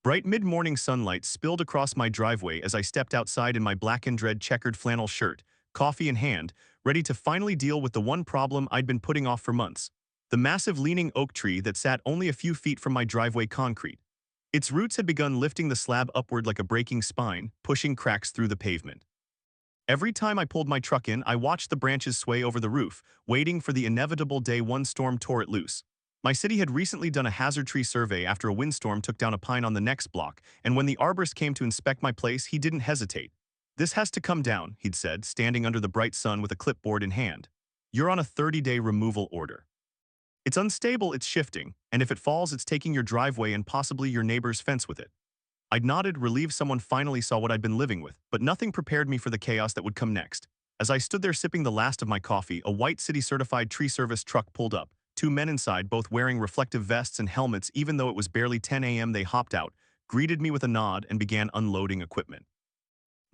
Bright mid-morning sunlight spilled across my driveway as I stepped outside in my black and red checkered flannel shirt, coffee in hand, ready to finally deal with the one problem I'd been putting off for months. The massive leaning oak tree that sat only a few feet from my driveway concrete. Its roots had begun lifting the slab upward like a breaking spine, pushing cracks through the pavement. Every time I pulled my truck in, I watched the branches sway over the roof, waiting for the inevitable day one storm tore it loose. My city had recently done a hazard tree survey after a windstorm took down a pine on the next block, and when the arborist came to inspect my place, he didn't hesitate. "This has to come down," he'd said, standing under the bright sun with a clipboard in hand. "You're on a 30-day removal order. It's unstable, it's shifting, and if it falls, it's taking your driveway and possibly your neighbor's fence with it." I'd nodded, relieved someone finally saw what I'd been living with, but nothing prepared me for the chaos that would come next. As I stood there sipping the last of my coffee, a white city-certified tree service truck pulled up. Two men inside, both wearing reflective vests and helmets. Even though it was barely 10 a.m., they hopped out, greeted me with a nod, and began unloading equipment.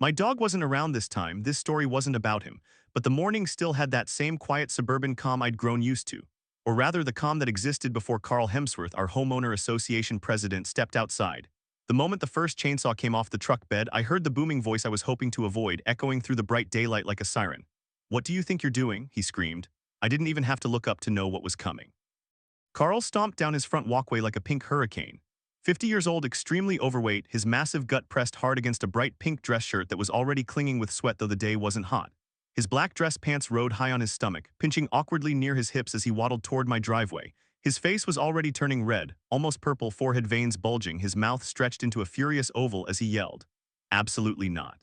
My dog wasn't around this time. This story wasn't about him, but the morning still had that same quiet suburban calm I'd grown used to. Or rather, the calm that existed before Carl Hemsworth, our homeowner association president, stepped outside. The moment the first chainsaw came off the truck bed, I heard the booming voice I was hoping to avoid, echoing through the bright daylight like a siren. "What do you think you're doing?" he screamed. I didn't even have to look up to know what was coming. Carl stomped down his front walkway like a pink hurricane. 50 years old, extremely overweight, his massive gut pressed hard against a bright pink dress shirt that was already clinging with sweat though the day wasn't hot. His black dress pants rode high on his stomach, pinching awkwardly near his hips as he waddled toward my driveway. His face was already turning red, almost purple, forehead veins bulging, his mouth stretched into a furious oval as he yelled, "Absolutely not."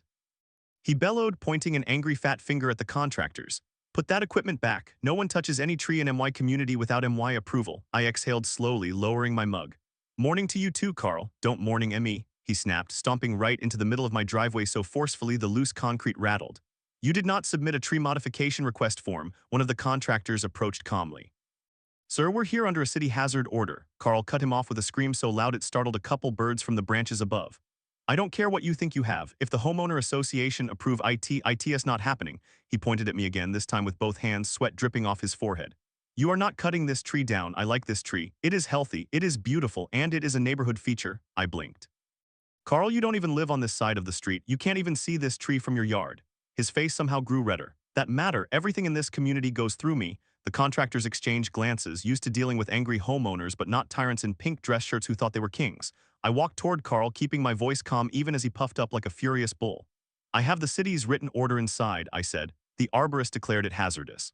He bellowed, pointing an angry fat finger at the contractors. "Put that equipment back. No one touches any tree in MY community without MY approval." I exhaled slowly, lowering my mug. "Morning to you too, Carl. Don't morning me," he snapped, stomping right into the middle of my driveway so forcefully the loose concrete rattled. "You did not submit a tree modification request form," one of the contractors approached calmly. "Sir, we're here under a city hazard order." Carl cut him off with a scream so loud it startled a couple birds from the branches above. "I don't care what you think you have. If the homeowner association approve it's not happening." He pointed at me again, this time with both hands, sweat dripping off his forehead. "You are not cutting this tree down. I like this tree. It is healthy, it is beautiful, and it is a neighborhood feature." I blinked. "Carl, you don't even live on this side of the street. You can't even see this tree from your yard." His face somehow grew redder. "That matter. Everything in this community goes through me." The contractors exchanged glances, used to dealing with angry homeowners but not tyrants in pink dress shirts who thought they were kings. I walked toward Carl, keeping my voice calm even as he puffed up like a furious bull. "I have the city's written order inside," I said. "The arborist declared it hazardous.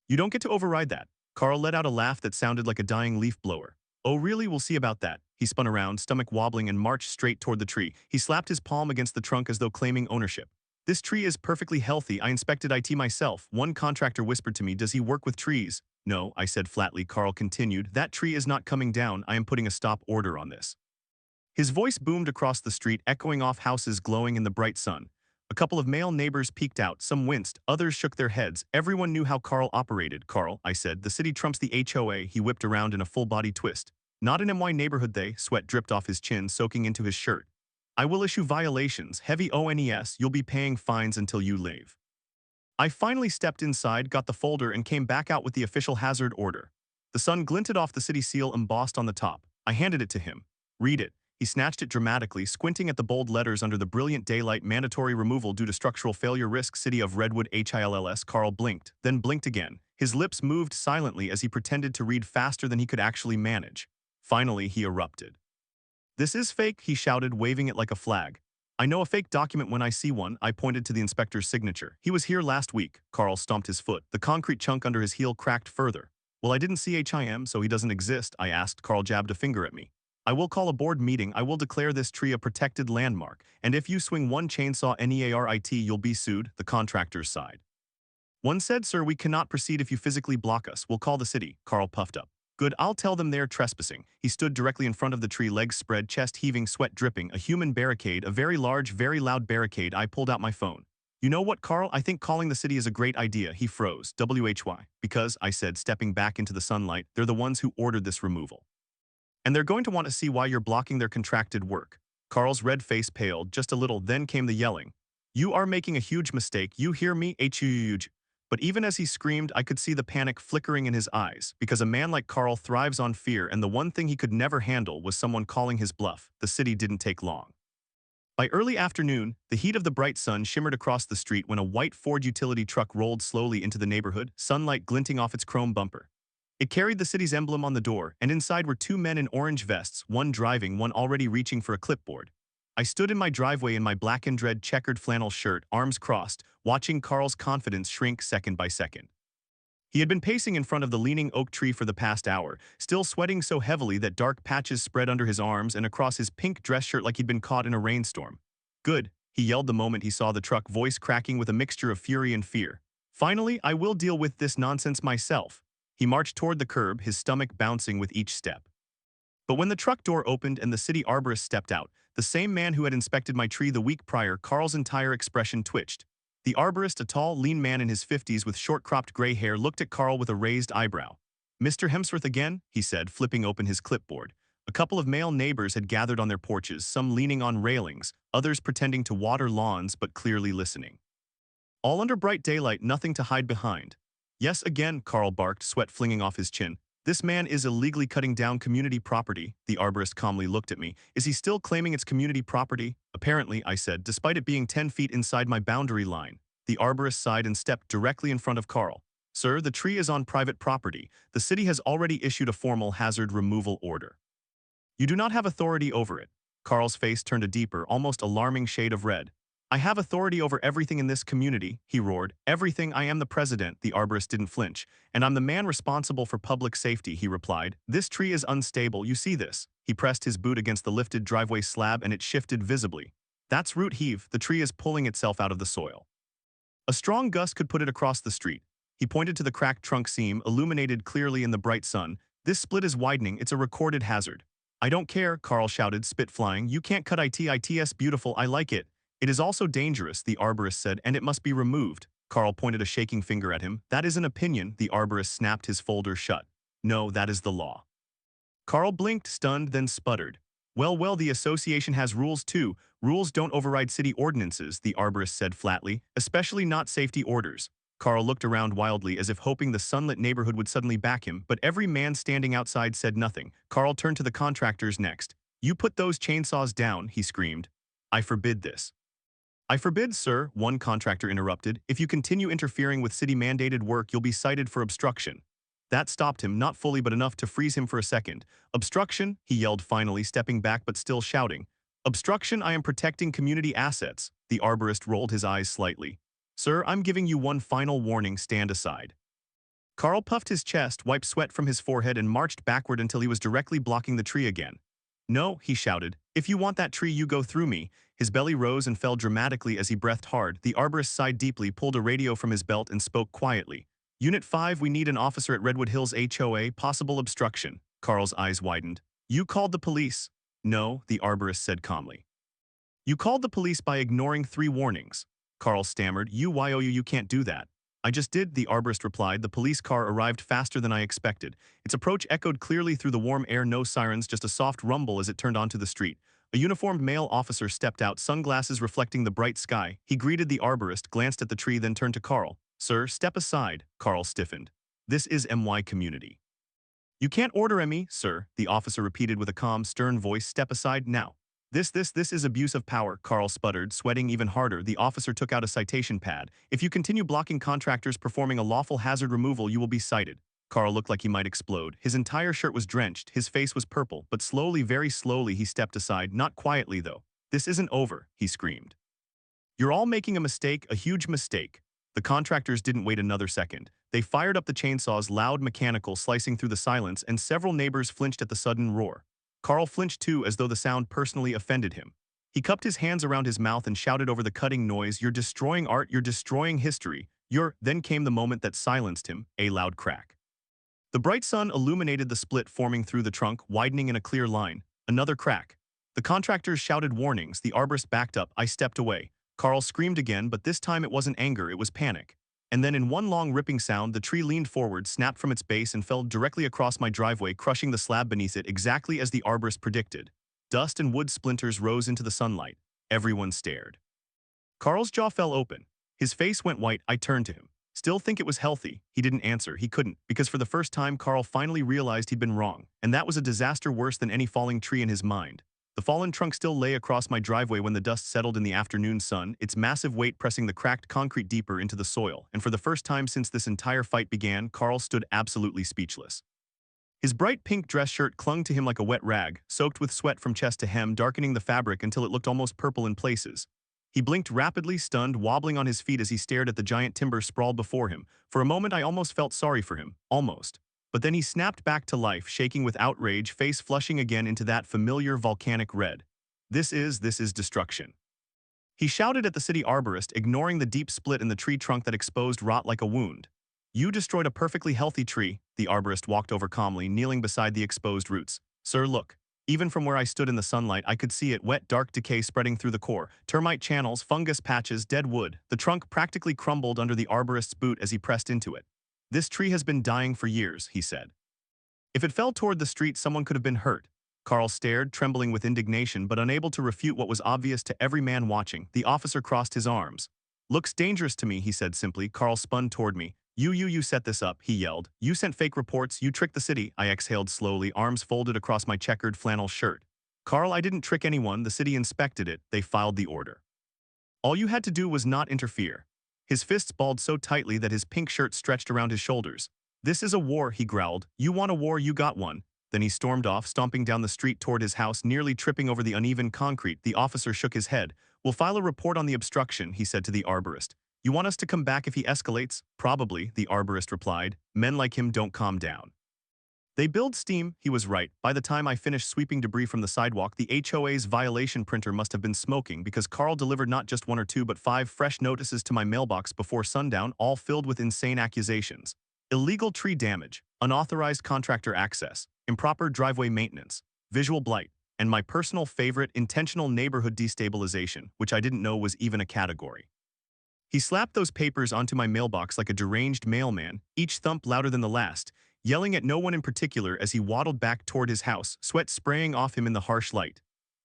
You don't get to override that." Carl let out a laugh that sounded like a dying leaf blower. "Oh really? We'll see about that." He spun around, stomach wobbling, and marched straight toward the tree. He slapped his palm against the trunk as though claiming ownership. "This tree is perfectly healthy. I inspected it myself." One contractor whispered to me, "Does he work with trees?" "No," I said flatly. Carl continued, "That tree is not coming down. I am putting a stop order on this." His voice boomed across the street, echoing off houses glowing in the bright sun. A couple of male neighbors peeked out. Some winced, others shook their heads. Everyone knew how Carl operated. "Carl," I said, "the city trumps the HOA." He whipped around in a full-body twist. "Not in MY neighborhood they." Sweat dripped off his chin, soaking into his shirt. "I will issue violations. Heavy ONES. You'll be paying fines until you leave." I finally stepped inside, got the folder, and came back out with the official hazard order. The sun glinted off the city seal embossed on the top. I handed it to him. "Read it." He snatched it dramatically, squinting at the bold letters under the brilliant daylight. "Mandatory removal due to structural failure risk, City of Redwood HILLS." Carl blinked, then blinked again. His lips moved silently as he pretended to read faster than he could actually manage. Finally, he erupted. "This is fake," he shouted, waving it like a flag. "I know a fake document when I see one." I pointed to the inspector's signature. "He was here last week." Carl stomped his foot. The concrete chunk under his heel cracked further. "Well, I didn't see him, so he doesn't exist." I asked. Carl jabbed a finger at me. "I will call a board meeting. I will declare this tree a protected landmark. And if you swing one chainsaw NEARIT, you'll be sued." The contractors sighed. "One said, 'Sir, we cannot proceed if you physically block us. We'll call the city.'" Carl puffed up. "Good, I'll tell them they're trespassing." He stood directly in front of the tree, legs spread, chest heaving, sweat dripping. A human barricade, a very large, very loud barricade. I pulled out my phone. "You know what, Carl? I think calling the city is a great idea." He froze. "WHY?" "Because," I said, stepping back into the sunlight, "they're the ones who ordered this removal. And they're going to want to see why you're blocking their contracted work." Carl's red face paled just a little, then came the yelling. "You are making a huge mistake. You hear me? Huge." But even as he screamed, I could see the panic flickering in his eyes, because a man like Carl thrives on fear, and the one thing he could never handle was someone calling his bluff. The city didn't take long. By early afternoon, the heat of the bright sun shimmered across the street when a white Ford utility truck rolled slowly into the neighborhood, sunlight glinting off its chrome bumper. It carried the city's emblem on the door, and inside were two men in orange vests, one driving, one already reaching for a clipboard. I stood in my driveway in my black and red checkered flannel shirt, arms crossed, watching Carl's confidence shrink second by second. He had been pacing in front of the leaning oak tree for the past hour, still sweating so heavily that dark patches spread under his arms and across his pink dress shirt like he'd been caught in a rainstorm. "Good," he yelled the moment he saw the truck, voice cracking with a mixture of fury and fear. "Finally, I will deal with this nonsense myself." He marched toward the curb, his stomach bouncing with each step. But when the truck door opened and the city arborist stepped out, the same man who had inspected my tree the week prior, Carl's entire expression twitched. The arborist, a tall, lean man in his 50s with short-cropped gray hair, looked at Carl with a raised eyebrow. "Mr. Hemsworth again?" he said, flipping open his clipboard. A couple of male neighbors had gathered on their porches, some leaning on railings, others pretending to water lawns but clearly listening. All under bright daylight, nothing to hide behind. "Yes, again," Carl barked, sweat flinging off his chin. "This man is illegally cutting down community property." The arborist calmly looked at me. "Is he still claiming it's community property?" "Apparently," I said, "despite it being 10 feet inside my boundary line." The arborist sighed and stepped directly in front of Carl. "Sir, the tree is on private property. The city has already issued a formal hazard removal order. You do not have authority over it." Carl's face turned a deeper, almost alarming shade of red. "I have authority over everything in this community," he roared. "Everything. I am the president." The arborist didn't flinch. "And I'm the man responsible for public safety," he replied. "This tree is unstable, you see this." He pressed his boot against the lifted driveway slab and it shifted visibly. "That's root heave. The tree is pulling itself out of the soil. A strong gust could put it across the street." He pointed to the cracked trunk seam, illuminated clearly in the bright sun. "This split is widening. It's a recorded hazard." "I don't care," Carl shouted, spit flying. "You can't cut it's beautiful. I like it." "It is also dangerous," the arborist said, "and it must be removed." Carl pointed a shaking finger at him. "That is an opinion." The arborist snapped his folder shut. "No, that is the law." Carl blinked, stunned, then sputtered. Well, the association has rules too. Rules don't override city ordinances," the arborist said flatly, "especially not safety orders." Carl looked around wildly as if hoping the sunlit neighborhood would suddenly back him, but every man standing outside said nothing. Carl turned to the contractors next. "You put those chainsaws down," he screamed. "I forbid this." "I forbid, sir," one contractor interrupted. "If you continue interfering with city-mandated work, you'll be cited for obstruction." That stopped him, not fully but enough to freeze him for a second. "Obstruction?" he yelled finally, stepping back but still shouting. "Obstruction? I am protecting community assets." The arborist rolled his eyes slightly. "Sir, I'm giving you one final warning. Stand aside." Carl puffed his chest, wiped sweat from his forehead, and marched backward until he was directly blocking the tree again. "No," he shouted. "If you want that tree, you go through me." His belly rose and fell dramatically as he breathed hard. The arborist sighed deeply, pulled a radio from his belt, and spoke quietly. "Unit 5, we need an officer at Redwood Hills HOA, possible obstruction." Carl's eyes widened. "You called the police?" "No," the arborist said calmly. "You called the police by ignoring 3 warnings." Carl stammered. You can't do that." "I just did," the arborist replied. "The police car arrived faster than I expected. Its approach echoed clearly through the warm air, no sirens, just a soft rumble as it turned onto the street. A uniformed male officer stepped out, sunglasses reflecting the bright sky. He greeted the arborist, glanced at the tree, then turned to Carl. "Sir, step aside." Carl stiffened. "This is MY community." "You can't order me, sir," the officer repeated with a calm, stern voice. "Step aside now." This is abuse of power," Carl sputtered, sweating even harder. The officer took out a citation pad. "If you continue blocking contractors performing a lawful hazard removal, you will be cited." Carl looked like he might explode. His entire shirt was drenched, his face was purple, but slowly, very slowly, he stepped aside, not quietly though. "This isn't over," he screamed. "You're all making a mistake, a huge mistake." The contractors didn't wait another second. They fired up the chainsaws, loud, mechanical, slicing through the silence, and several neighbors flinched at the sudden roar. Carl flinched too, as though the sound personally offended him. He cupped his hands around his mouth and shouted over the cutting noise, "You're destroying art, you're destroying history. Then came the moment that silenced him, a loud crack. The bright sun illuminated the split forming through the trunk, widening in a clear line. Another crack. The contractors shouted warnings. The arborist backed up. I stepped away. Carl screamed again, but this time it wasn't anger, it was panic. And then in one long ripping sound, the tree leaned forward, snapped from its base, and fell directly across my driveway, crushing the slab beneath it exactly as the arborist predicted. Dust and wood splinters rose into the sunlight. Everyone stared. Carl's jaw fell open. His face went white. I turned to him. Still think it was healthy? He didn't answer. He couldn't, because for the first time Carl finally realized he'd been wrong, and that was a disaster worse than any falling tree in his mind. The fallen trunk still lay across my driveway when the dust settled in the afternoon sun, its massive weight pressing the cracked concrete deeper into the soil, and for the first time since this entire fight began, Carl stood absolutely speechless. His bright pink dress shirt clung to him like a wet rag, soaked with sweat from chest to hem, darkening the fabric until it looked almost purple in places. He blinked rapidly, stunned, wobbling on his feet as he stared at the giant timber sprawled before him. For a moment I almost felt sorry for him, almost. But then he snapped back to life, shaking with outrage, face flushing again into that familiar volcanic red. This is destruction. He shouted at the city arborist, ignoring the deep split in the tree trunk that exposed rot like a wound. You destroyed a perfectly healthy tree, the arborist walked over calmly, kneeling beside the exposed roots. Sir, look. Even from where I stood in the sunlight, I could see it, wet, dark decay spreading through the core, termite channels, fungus patches, dead wood. The trunk practically crumbled under the arborist's boot as he pressed into it. This tree has been dying for years, he said. If it fell toward the street, someone could have been hurt. Carl stared, trembling with indignation, but unable to refute what was obvious to every man watching. The officer crossed his arms. Looks dangerous to me, he said simply. Carl spun toward me. You set this up, he yelled. You sent fake reports, you tricked the city. I exhaled slowly, arms folded across my checkered flannel shirt. Carl, I didn't trick anyone, the city inspected it, they filed the order. All you had to do was not interfere. His fists balled so tightly that his pink shirt stretched around his shoulders. This is a war, he growled. You want a war, you got one. Then he stormed off, stomping down the street toward his house, nearly tripping over the uneven concrete. The officer shook his head. We'll file a report on the obstruction, he said to the arborist. You want us to come back if he escalates? Probably, the arborist replied. Men like him don't calm down. They build steam, he was right. By the time I finished sweeping debris from the sidewalk, the HOA's violation printer must have been smoking because Carl delivered not just 1 or 2 but 5 fresh notices to my mailbox before sundown, all filled with insane accusations. Illegal tree damage, unauthorized contractor access, improper driveway maintenance, visual blight, and my personal favorite, intentional neighborhood destabilization, which I didn't know was even a category. He slapped those papers onto my mailbox like a deranged mailman, each thump louder than the last, yelling at no one in particular as he waddled back toward his house, sweat spraying off him in the harsh light.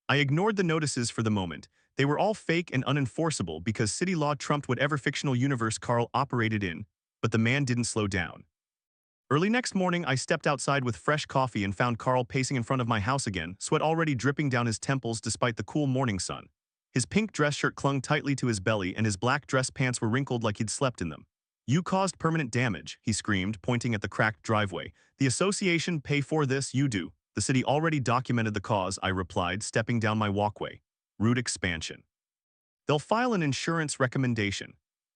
I ignored the notices for the moment. They were all fake and unenforceable because city law trumped whatever fictional universe Carl operated in, but the man didn't slow down. Early next morning, I stepped outside with fresh coffee and found Carl pacing in front of my house again, sweat already dripping down his temples despite the cool morning sun. His pink dress shirt clung tightly to his belly and his black dress pants were wrinkled like he'd slept in them. You caused permanent damage, he screamed, pointing at the cracked driveway. The association pay for this, you do. The city already documented the cause, I replied, stepping down my walkway. Route expansion. They'll file an insurance recommendation.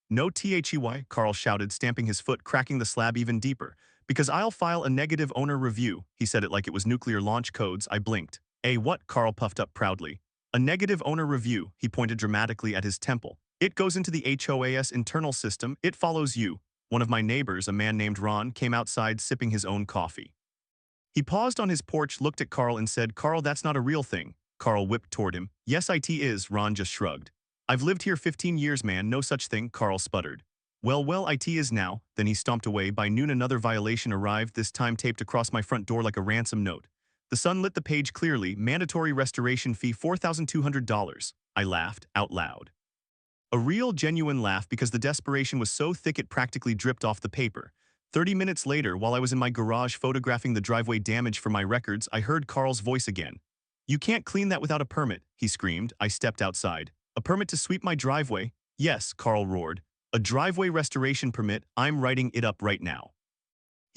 No THEY, Carl shouted, stamping his foot, cracking the slab even deeper. Because I'll file a negative owner review, he said it like it was nuclear launch codes. I blinked. What? Carl puffed up proudly. A negative owner review, he pointed dramatically at his temple. It goes into the HOAS internal system, it follows you. One of my neighbors, a man named Ron, came outside sipping his own coffee. He paused on his porch, looked at Carl and said, Carl, that's not a real thing. Carl whipped toward him. Yes, it is, Ron just shrugged. I've lived here 15 years, man, no such thing, Carl sputtered. Well, it is now. Then he stomped away. By noon another violation arrived, this time taped across my front door like a ransom note. The sun lit the page clearly, mandatory restoration fee $4,200. I laughed, out loud. A real, genuine laugh because the desperation was so thick it practically dripped off the paper. 30 minutes later, while I was in my garage photographing the driveway damage for my records, I heard Carl's voice again. You can't clean that without a permit, he screamed. I stepped outside. A permit to sweep my driveway? Yes, Carl roared. A driveway restoration permit, I'm writing it up right now.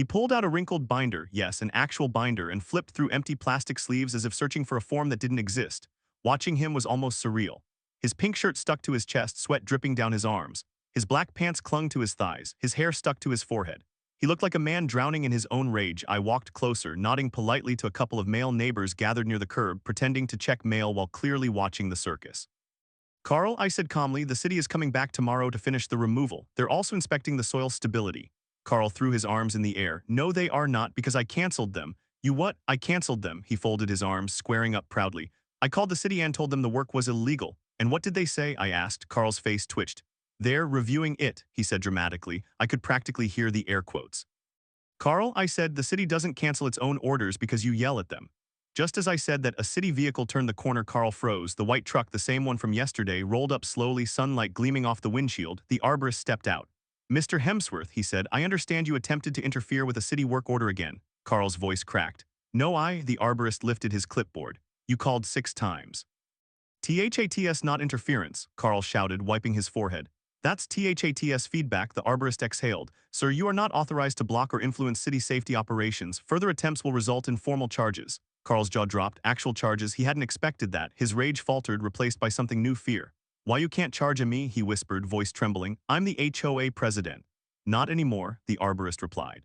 He pulled out a wrinkled binder, yes, an actual binder, and flipped through empty plastic sleeves as if searching for a form that didn't exist. Watching him was almost surreal. His pink shirt stuck to his chest, sweat dripping down his arms. His black pants clung to his thighs, his hair stuck to his forehead. He looked like a man drowning in his own rage. I walked closer, nodding politely to a couple of male neighbors gathered near the curb, pretending to check mail while clearly watching the circus. Carl, I said calmly, the city is coming back tomorrow to finish the removal. They're also inspecting the soil stability. Carl threw his arms in the air. No, they are not, because I canceled them. You what? I canceled them. He folded his arms, squaring up proudly. I called the city and told them the work was illegal. And what did they say? I asked. Carl's face twitched. They're reviewing it, he said dramatically. I could practically hear the air quotes. Carl, I said, the city doesn't cancel its own orders because you yell at them. Just as I said that, a city vehicle turned the corner. Carl froze. The white truck, the same one from yesterday, rolled up slowly, sunlight gleaming off the windshield. The arborist stepped out. Mr. Hemsworth, he said, I understand you attempted to interfere with a city work order again. Carl's voice cracked. No, the arborist lifted his clipboard. You called 6 times. THATS not interference, Carl shouted, wiping his forehead. That's THATS feedback, the arborist exhaled. Sir, you are not authorized to block or influence city safety operations. Further attempts will result in formal charges. Carl's jaw dropped. Actual charges, he hadn't expected that. His rage faltered, replaced by something new: fear. Why you can't charge me, he whispered, voice trembling. I'm the HOA president. Not anymore, the arborist replied.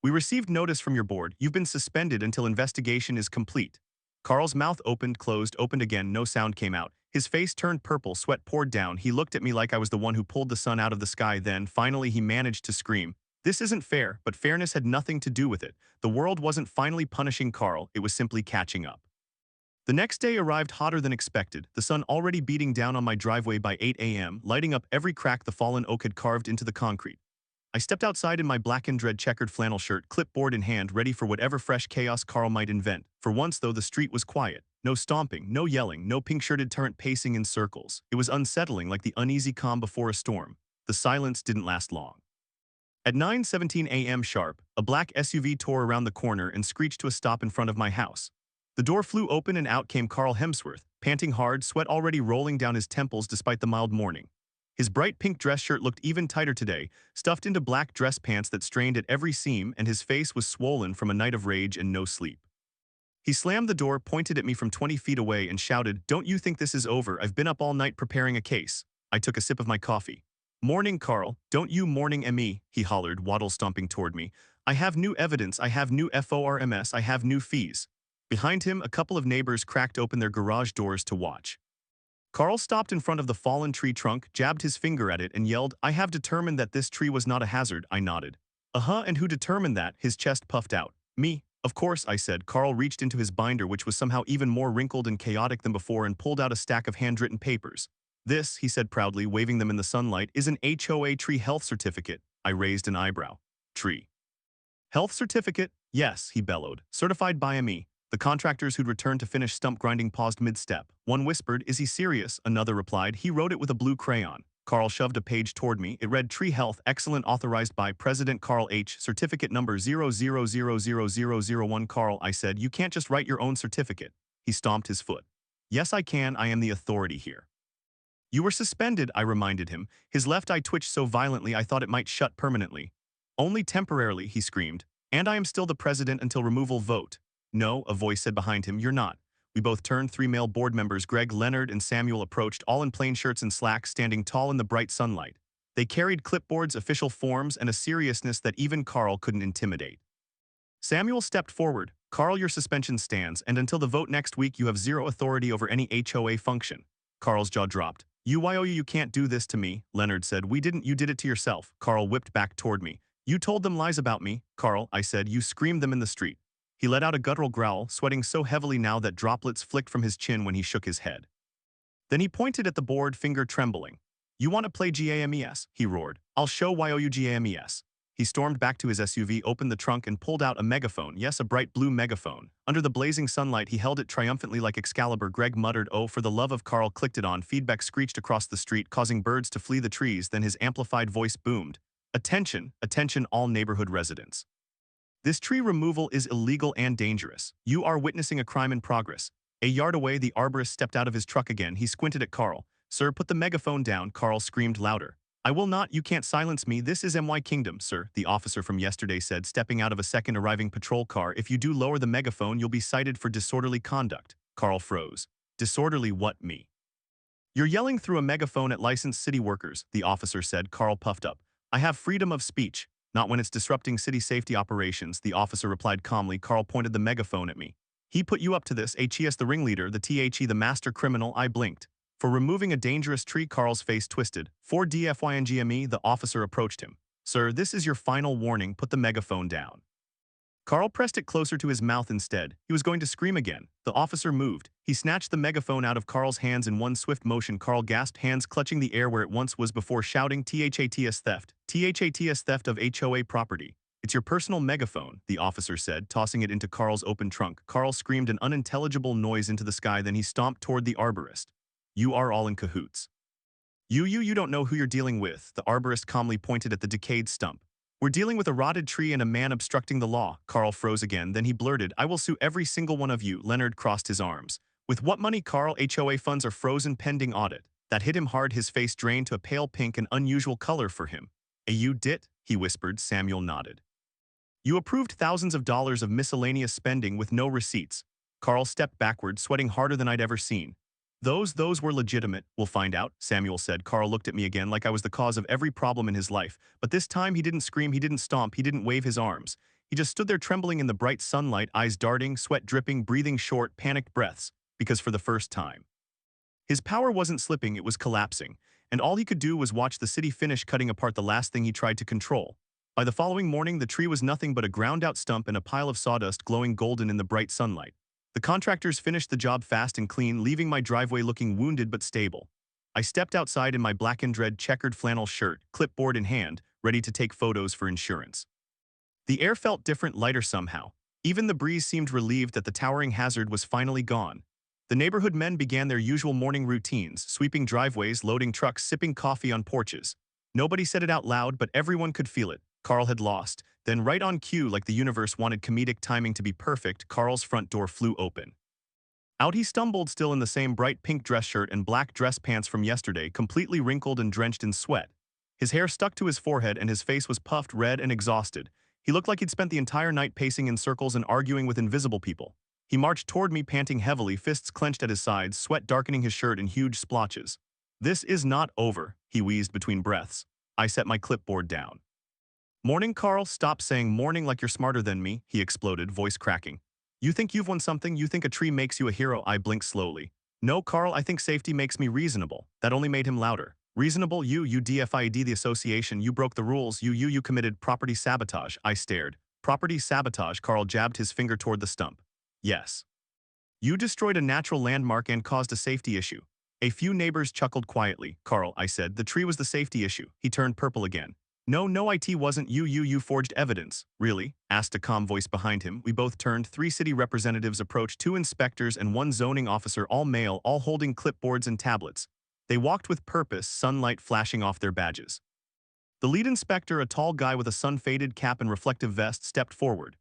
We received notice from your board. You've been suspended until investigation is complete. Carl's mouth opened, closed, opened again. No sound came out. His face turned purple, sweat poured down. He looked at me like I was the one who pulled the sun out of the sky. Then, finally, he managed to scream. This isn't fair, but fairness had nothing to do with it. The world wasn't finally punishing Carl, it was simply catching up. The next day arrived hotter than expected, the sun already beating down on my driveway by 8 a.m., lighting up every crack the fallen oak had carved into the concrete. I stepped outside in my black and red checkered flannel shirt, clipboard in hand, ready for whatever fresh chaos Carl might invent. For once, though, the street was quiet. No stomping, no yelling, no pink-shirted turret pacing in circles. It was unsettling, like the uneasy calm before a storm. The silence didn't last long. At 9:17 a.m. sharp, a black SUV tore around the corner and screeched to a stop in front of my house. The door flew open and out came Carl Hemsworth, panting hard, sweat already rolling down his temples despite the mild morning. His bright pink dress shirt looked even tighter today, stuffed into black dress pants that strained at every seam, and his face was swollen from a night of rage and no sleep. He slammed the door, pointed at me from 20 feet away, and shouted, Don't you think this is over? I've been up all night preparing a case. I took a sip of my coffee. Morning, Carl. Don't you morning me, he hollered, waddle stomping toward me. I have new evidence, I have new FORMS, I have new fees. Behind him, a couple of neighbors cracked open their garage doors to watch. Carl stopped in front of the fallen tree trunk, jabbed his finger at it, and yelled, I have determined that this tree was not a hazard. I nodded. And who determined that? His chest puffed out. Me. Of course, I said. Carl reached into his binder, which was somehow even more wrinkled and chaotic than before, and pulled out a stack of handwritten papers. This, he said proudly, waving them in the sunlight, is an HOA tree health certificate. I raised an eyebrow. Tree health certificate? Yes, he bellowed. Certified by me. The contractors who'd returned to finish stump grinding paused mid-step. One whispered, Is he serious? Another replied, He wrote it with a blue crayon. Carl shoved a page toward me. It read, Tree Health, Excellent, authorized by President Carl H., certificate number 0000001. Carl, I said, you can't just write your own certificate. He stomped his foot. Yes, I can. I am the authority here. You were suspended, I reminded him. His left eye twitched so violently I thought it might shut permanently. Only temporarily, he screamed. And I am still the president until removal vote. No, a voice said behind him, You're not. We both turned. 3 male board members, Greg, Leonard, and Samuel, approached, all in plain shirts and slacks, standing tall in the bright sunlight. They carried clipboards, official forms, and a seriousness that even Carl couldn't intimidate. Samuel stepped forward. Carl, your suspension stands, and until the vote next week, you have zero authority over any HOA function. Carl's jaw dropped. You can't do this to me, Leonard said. We didn't, you did it to yourself. Carl whipped back toward me. You told them lies about me, Carl, I said. You screamed them in the street. He let out a guttural growl, sweating so heavily now that droplets flicked from his chin when he shook his head. Then he pointed at the board, finger trembling. You want to play GAMES? He roared. I'll show you GAMES. He stormed back to his SUV, opened the trunk, and pulled out a megaphone. Yes, a bright blue megaphone. Under the blazing sunlight, he held it triumphantly like Excalibur. Greg muttered, Oh, for the love of Carl, clicked it on. Feedback screeched across the street, causing birds to flee the trees. Then his amplified voice boomed. Attention, attention, all neighborhood residents. This tree removal is illegal and dangerous. You are witnessing a crime in progress. A yard away, the arborist stepped out of his truck again. He squinted at Carl. Sir, put the megaphone down. Carl screamed louder. I will not. You can't silence me. This is MY Kingdom, sir, the officer from yesterday said, stepping out of a second arriving patrol car. If you do lower the megaphone, you'll be cited for disorderly conduct. Carl froze. Disorderly what, me? You're yelling through a megaphone at licensed city workers, the officer said. Carl puffed up. I have freedom of speech. Not when it's disrupting city safety operations, the officer replied calmly. Carl pointed the megaphone at me. He put you up to this, HES the ringleader, the THE the master criminal. I blinked. For removing a dangerous tree, Carl's face twisted. For DFYNGME, the officer approached him. Sir, this is your final warning. Put the megaphone down. Carl pressed it closer to his mouth instead. He was going to scream again. The officer moved. He snatched the megaphone out of Carl's hands in one swift motion. Carl gasped, hands clutching the air where it once was before, shouting, THATS theft. THATS theft of HOA property. It's your personal megaphone, the officer said, tossing it into Carl's open trunk. Carl screamed an unintelligible noise into the sky, then he stomped toward the arborist. You are all in cahoots. You don't know who you're dealing with, the arborist calmly pointed at the decayed stump. We're dealing with a rotted tree and a man obstructing the law. Carl froze again, then he blurted, I will sue every single one of you. Leonard crossed his arms. With what money, Carl? HOA funds are frozen pending audit. That hit him hard, his face drained to a pale pink, an unusual color for him. You did? He whispered. Samuel nodded. You approved thousands of dollars of miscellaneous spending with no receipts. Carl stepped backward, sweating harder than I'd ever seen. Those were legitimate, we'll find out, Samuel said. Carl looked at me again like I was the cause of every problem in his life, but this time he didn't scream, he didn't stomp, he didn't wave his arms. He just stood there trembling in the bright sunlight, eyes darting, sweat dripping, breathing short, panicked breaths, because for the first time, his power wasn't slipping, it was collapsing, and all he could do was watch the city finish cutting apart the last thing he tried to control. By the following morning, the tree was nothing but a ground-out stump and a pile of sawdust glowing golden in the bright sunlight. The contractors finished the job fast and clean, leaving my driveway looking wounded but stable. I stepped outside in my black and red checkered flannel shirt, clipboard in hand, ready to take photos for insurance. The air felt different, lighter somehow. Even the breeze seemed relieved that the towering hazard was finally gone. The neighborhood men began their usual morning routines, sweeping driveways, loading trucks, sipping coffee on porches. Nobody said it out loud, but everyone could feel it. Carl had lost. Then, right on cue, like the universe wanted comedic timing to be perfect, Carl's front door flew open. Out he stumbled, still in the same bright pink dress shirt and black dress pants from yesterday, completely wrinkled and drenched in sweat. His hair stuck to his forehead and his face was puffed, red, and exhausted. He looked like he'd spent the entire night pacing in circles and arguing with invisible people. He marched toward me, panting heavily, fists clenched at his sides, sweat darkening his shirt in huge splotches. This is not over, he wheezed between breaths. I set my clipboard down. Morning, Carl, stop saying morning like you're smarter than me, he exploded, voice cracking. You think you've won something? You think a tree makes you a hero? I blinked slowly. No, Carl, I think safety makes me reasonable. That only made him louder. Reasonable? You DFID the association, you broke the rules, you committed property sabotage. I stared. Property sabotage? Carl jabbed his finger toward the stump. Yes. You destroyed a natural landmark and caused a safety issue. A few neighbors chuckled quietly. Carl, I said, the tree was the safety issue. He turned purple again. No, it wasn't you forged evidence. Really? Asked a calm voice behind him. We both turned. 3 city representatives approached, 2 inspectors and 1 zoning officer, all male, all holding clipboards and tablets. They walked with purpose, sunlight flashing off their badges. The lead inspector, a tall guy with a sun-faded cap and reflective vest, stepped forward.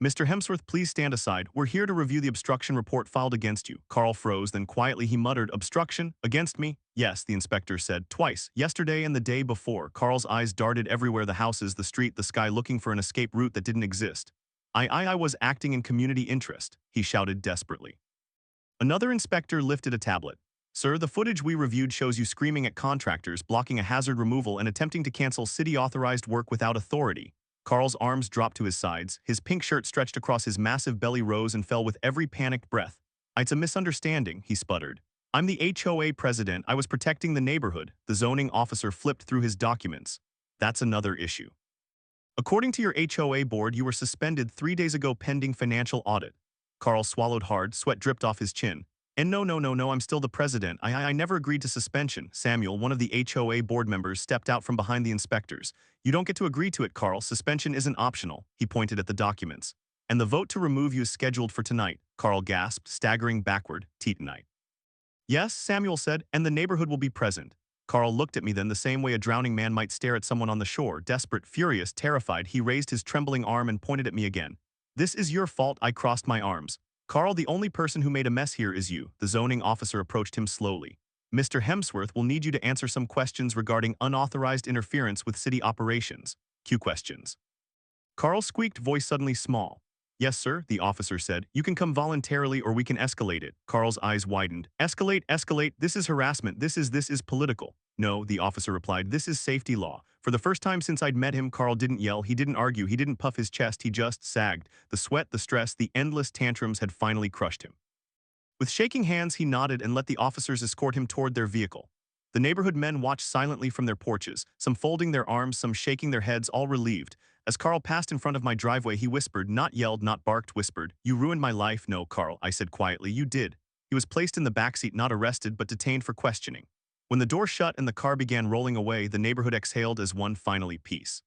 Mr. Hemsworth, please stand aside. We're here to review the obstruction report filed against you. Carl froze, then quietly he muttered, obstruction? Against me? Yes, the inspector said, twice, yesterday and the day before. Carl's eyes darted everywhere, the houses, the street, the sky, looking for an escape route that didn't exist. I was acting in community interest, he shouted desperately. Another inspector lifted a tablet. Sir, the footage we reviewed shows you screaming at contractors, blocking a hazard removal and attempting to cancel city-authorized work without authority. Carl's arms dropped to his sides, his pink shirt stretched across his massive belly, rose and fell with every panicked breath. It's a misunderstanding, he sputtered. I'm the HOA president, I was protecting the neighborhood. The zoning officer flipped through his documents. That's another issue. According to your HOA board, you were suspended 3 days ago pending financial audit. Carl swallowed hard, sweat dripped off his chin. And no, I'm still the president. I never agreed to suspension. Samuel, one of the HOA board members, stepped out from behind the inspectors. You don't get to agree to it, Carl. Suspension isn't optional. He pointed at the documents. And the vote to remove you is scheduled for tonight. Carl gasped, staggering backward. Tonight. Yes, Samuel said, and the neighborhood will be present. Carl looked at me then the same way a drowning man might stare at someone on the shore. Desperate, furious, terrified, he raised his trembling arm and pointed at me again. This is your fault. I crossed my arms. Carl, the only person who made a mess here is you. The zoning officer approached him slowly. Mr. Hemsworth will need you to answer some questions regarding unauthorized interference with city operations. Q questions. Carl squeaked, voice suddenly small. Yes, sir, the officer said. You can come voluntarily or we can escalate it. Carl's eyes widened. Escalate, this is harassment, this is political. No, the officer replied, this is safety law. For the first time since I'd met him, Carl didn't yell, he didn't argue, he didn't puff his chest, he just sagged. The sweat, the stress, the endless tantrums had finally crushed him. With shaking hands, he nodded and let the officers escort him toward their vehicle. The neighborhood men watched silently from their porches, some folding their arms, some shaking their heads, all relieved. As Carl passed in front of my driveway, he whispered, not yelled, not barked, whispered, you ruined my life. No, Carl, I said quietly, you did. He was placed in the backseat, not arrested, but detained for questioning. When the door shut and the car began rolling away, the neighborhood exhaled as one finally peace.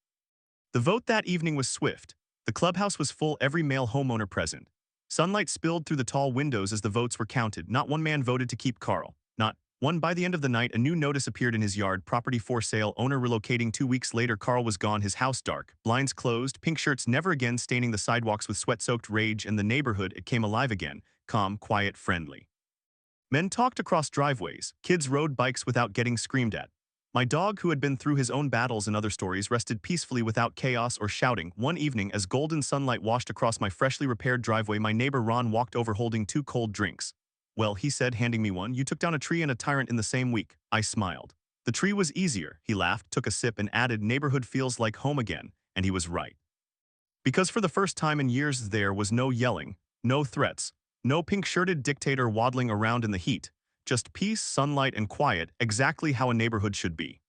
The vote that evening was swift. The clubhouse was full, every male homeowner present. Sunlight spilled through the tall windows as the votes were counted. Not one man voted to keep Carl. Not One by the end of the night, a new notice appeared in his yard, property for sale, owner relocating. 2 weeks later, Carl was gone, his house dark, blinds closed, pink shirts never again staining the sidewalks with sweat-soaked rage, and the neighborhood, it came alive again, calm, quiet, friendly. Men talked across driveways, kids rode bikes without getting screamed at. My dog, who had been through his own battles and other stories, rested peacefully without chaos or shouting. One evening, as golden sunlight washed across my freshly repaired driveway, my neighbor Ron walked over holding 2 cold drinks. "Well," he said, handing me one, "you took down a tree and a tyrant in the same week." I smiled. "The tree was easier," he laughed, took a sip, and added, "Neighborhood feels like home again." And he was right. Because for the first time in years there was no yelling, no threats, no pink-shirted dictator waddling around in the heat. Just peace, sunlight, and quiet, exactly how a neighborhood should be.